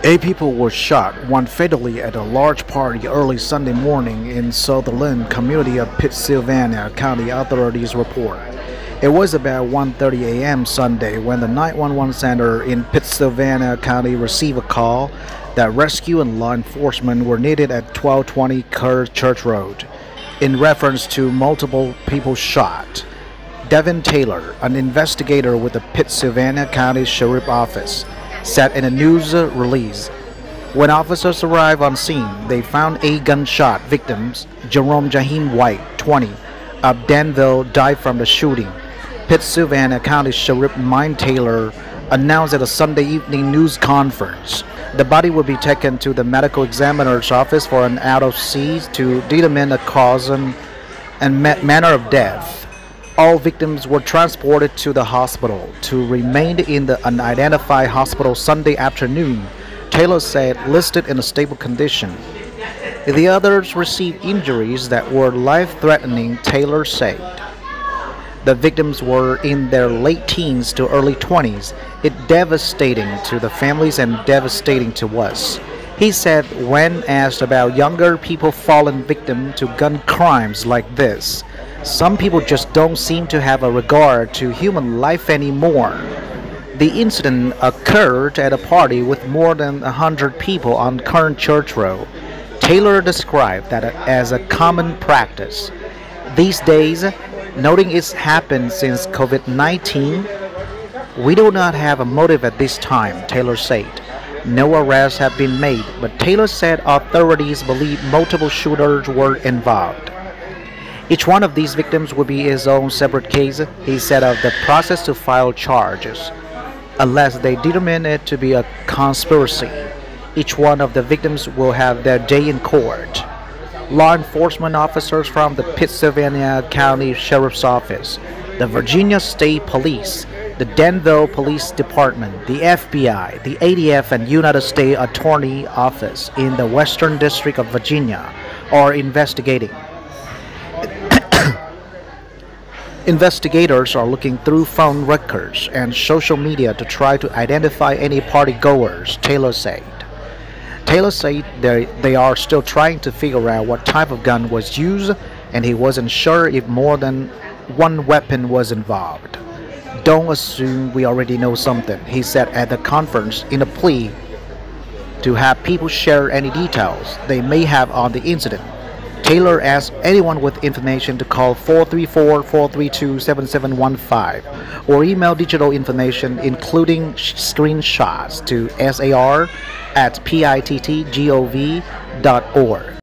Eight people were shot, one fatally at a large party early Sunday morning in Sutherlin community of Pittsylvania, county authorities report. It was about 1:30 a.m. Sunday when the 911 center in Pittsylvania County received a call that rescue and law enforcement were needed at 1220 Kerns Church Road, in reference to multiple people shot. Devin Taylor, an investigator with the Pittsylvania County Sheriff's Office, said in a news release. When officers arrived on scene, they found 8 gunshot victims. Jerome Jahiem White, 20, of Danville, died from the shooting. Pittsylvania County Sheriff Mike Taylor announced at a Sunday evening news conference. The body will be taken to the medical examiner's office for an autopsy to determine the cause and manner of death. All victims were transported to the hospital to remain in the unidentified hospital Sunday afternoon, Taylor said, listed in a stable condition. The others received injuries that were life-threatening, Taylor said. The victims were in their late teens to early 20s. It's devastating to the families and devastating to us. He said when asked about younger people fallen victim to gun crimes like this. Some people just don't seem to have a regard to human life anymore. The incident occurred at a party with more than 100 people on Kerns Church Road. Taylor described that as a common practice. These days, noting it's happened since COVID-19, we do not have a motive at this time, Taylor said. No arrests have been made, but Taylor said authorities believe multiple shooters were involved. Each one of these victims will be his own separate case, he said, of the process to file charges, unless they determine it to be a conspiracy. Each one of the victims will have their day in court. Law enforcement officers from the Pittsylvania County Sheriff's Office, the Virginia State Police, the Danville Police Department, the FBI, the ATF, and United States Attorney Office in the Western District of Virginia are investigating. Investigators are looking through phone records and social media to try to identify any partygoers, Taylor said. Taylor said they are still trying to figure out what type of gun was used, and he wasn't sure if more than one weapon was involved. Don't assume we already know something, he said at the conference in a plea to have people share any details they may have on the incident. Taylor asked anyone with information to call 434-432-7715 or email digital information including screenshots to sar@pittgov.org.